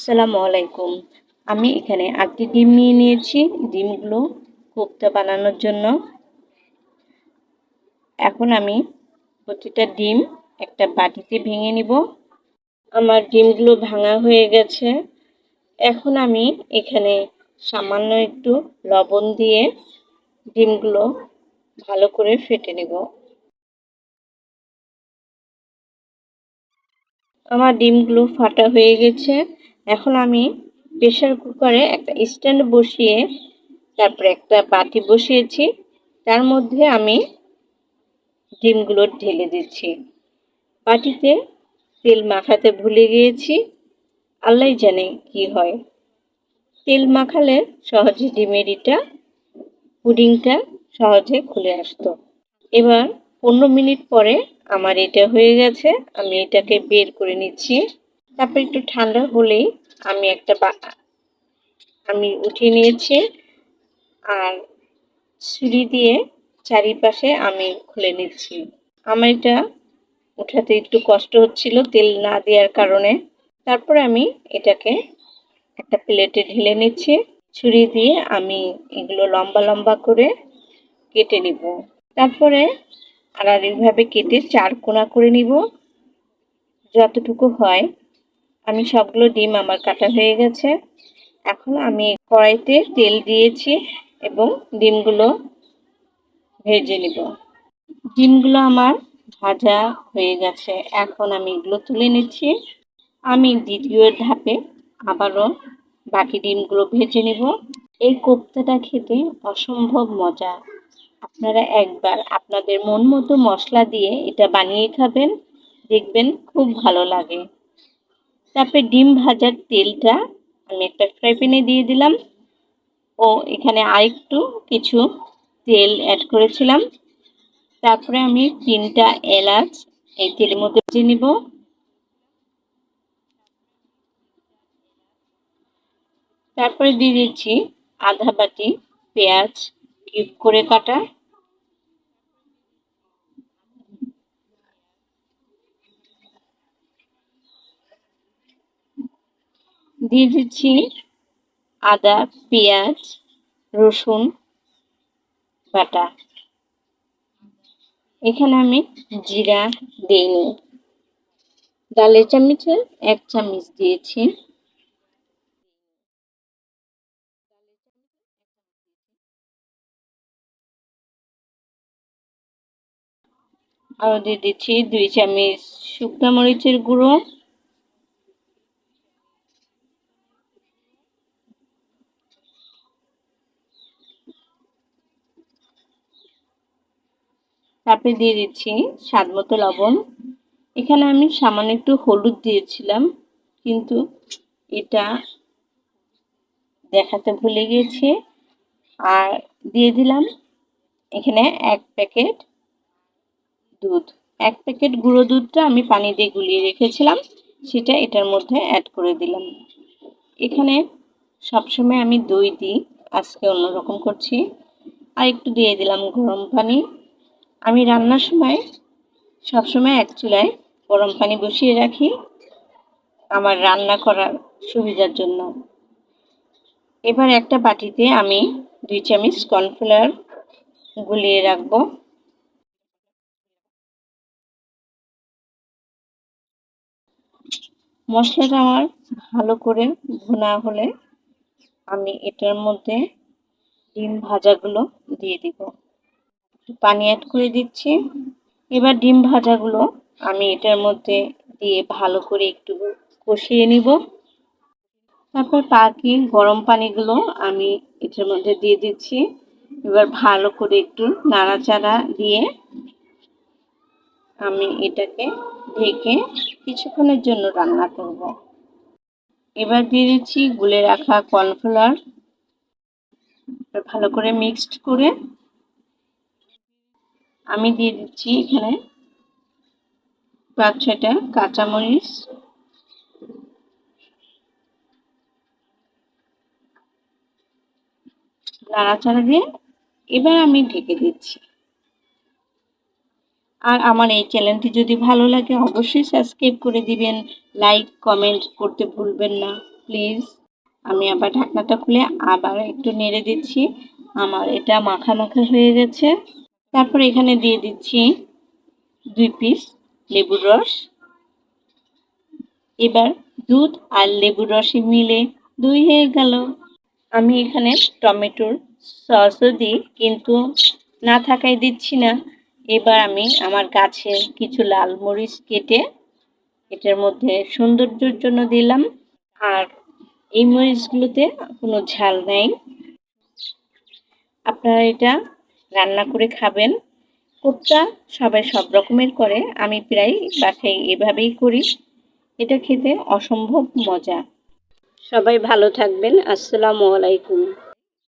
আসসালামু আলাইকুম। আমি এখানে ৮টি ডিম নিয়ে নিয়েছি। ডিমগুলো কোফতা বানানোর জন্য। এখন আমি প্রতিটা ডিম একটা বাটিতে ভেঙে নিব। আমার ডিমগুলো ভাঙা হয়ে গেছে। এখন আমি এখানে সামান্য একটু লবণ দিয়ে ডিমগুলো ভালো করে ফেটে নেব। আমার ডিমগুলো ফাটা হয়ে গেছে। এখন আমি প্রেসার কুকারে একটা স্ট্যান্ড বসিয়ে তারপরে একটা বাটি বসিয়েছি। তার মধ্যে আমি ডিমগুলো ঢেলে দিচ্ছি। বাটিতে তেল মাখাতে ভুলে গিয়েছি। আল্লাহই জানে কি হয়। তেল মাখালে সহজে পুডিংটা সহজে খুলে আসতো। এবার 15 মিনিট পরে আমার এটা হয়ে গেছে। আমি এটাকে বের করে নিচ্ছি। তারপর একটু ঠান্ডা হলেই আমি উঠিয়ে নিয়েছি। আর ছুরি দিয়ে চারিপাশে আমি খুলে নিচ্ছি। আমার এটা উঠাতে একটু কষ্ট হচ্ছিল তেল না দেওয়ার কারণে। তারপর আমি এটাকে একটা প্লেটে ঢেলে নিচ্ছি। ছুরি দিয়ে আমি এগুলো লম্বা লম্বা করে কেটে নিব। তারপরে আড়াআড়িভাবে কেটে 4 কোনা করে নিব যতটুকু হয়। আমি সবগুলো ডিম আমার কাটা হয়ে গেছে। এখন আমি কড়াইতে তেল দিয়েছি এবং ডিমগুলো ভেজে নিব। ডিমগুলো আমার ভাজা হয়ে গেছে। এখন আমি এগুলো তুলে নিচ্ছি। আমি দ্বিতীয় ধাপে আবারও বাকি ডিমগুলো ভেজে নেব। এই কোফতাটা খেতে অসম্ভব মজা। আপনারা একবার আপনাদের মন মতো মশলা দিয়ে এটা বানিয়ে খাবেন, দেখবেন খুব ভালো লাগে। তারপরে ডিম ভাজার তেলটা আমি একটা ফ্রাই প্যানে দিয়ে দিলাম ও এখানে আরেকটু কিছু তেল অ্যাড করেছিলাম। তারপরে আমি 3টা এলাচ এই তেলের মধ্যে ভেজে নিব। তারপরে দিয়ে দিচ্ছি আধা বাটি পেঁয়াজ কিউব করে কাটা। দিয়ে দিচ্ছি আদা, পেঁয়াজ, রসুন বাটা। এখানে আমি জিরা দিইনি। ডালের চামচে 1 চামচ দিয়েছি। আরও দিয়ে দিচ্ছি 2 চামচ শুকনো মরিচের গুঁড়ো। তারপরে দিয়ে দিচ্ছি স্বাদ মতো লবণ। এখানে আমি সামান্য একটু হলুদ দিয়েছিলাম, কিন্তু এটা দেখাতে ভুলে গিয়েছি। আর দিয়ে দিলাম এখানে 1 প্যাকেট দুধ। 1 প্যাকেট গুঁড়ো দুধটা আমি পানি দিয়ে গুলিয়ে রেখেছিলাম, সেটা এটার মধ্যে অ্যাড করে দিলাম। এখানে সবসময় আমি দই দিই, আজকে অন্যরকম করছি। আর একটু দিয়ে দিলাম গরম পানি। আমি রান্নার সময় সবসময় এক চুলায় গরম পানি বসিয়ে রাখি আমার রান্না করার সুবিধার জন্য। এবার একটা বাটিতে আমি 2 চামচ কর্নফ্লাওয়ার গুলিয়ে রাখবো। মশলাটা আমার ভালো করে ভুনা হলে আমি এটার মধ্যে ডিম ভাজাগুলো দিয়ে দিব। পানি অ্যাড করে দিচ্ছি। এবার ডিম ভাজাগুলো আমি এটার মধ্যে দিয়ে ভালো করে একটু কষিয়ে নিব। তারপর বাকি গরম পানিগুলো আমি এটার মধ্যে দিয়ে দিচ্ছি। এবার ভালো করে একটু নাড়াচাড়া দিয়ে আমি এটাকে ঢেকে কিছুক্ষণের জন্য রান্না করব। এবার দিয়ে দিচ্ছি গুলে রাখা কর্নফ্লাওয়ার। ভালো করে মিক্সড করে আমি দিয়ে দিচ্ছি এখানে 5-6টা কাঁচামরিচ। নাড়াচাড়া দিয়ে এবার আমি ঢেকে দিচ্ছি। আর আমার এই চ্যানেলটি যদি ভালো লাগে অবশ্যই সাবস্ক্রাইব করে দিবেন, লাইক কমেন্ট করতে ভুলবেন না। প্লিজ। আমি আবার ঢাকনাটা খুলে আবার একটু নেড়ে দিচ্ছি। আমার এটা মাখা মাখা হয়ে গেছে। তারপর এখানে দিয়ে দিচ্ছি 2 পিস লেবুর রস। এবার দুধ আর লেবুর রসে মিলে দই হয়ে গেল। আমি এখানে টমেটোর সসও দিই, কিন্তু না থাকায় দিচ্ছি না। এবার আমি আমার গাছের কিছু লাল মরিচ কেটে এটার মধ্যে সৌন্দর্যের জন্য দিলাম। আর এই মরিচগুলোতে কোনো ঝাল নেই। আপনারা এটা রান্না করে খাবেন। কোপ্তা সবাই সব রকমের করে, আমি প্রায় বাসায় এভাবেই করি। এটা খেতে অসম্ভব মজা। সবাই ভালো থাকবেন। আসসালামু আলাইকুম।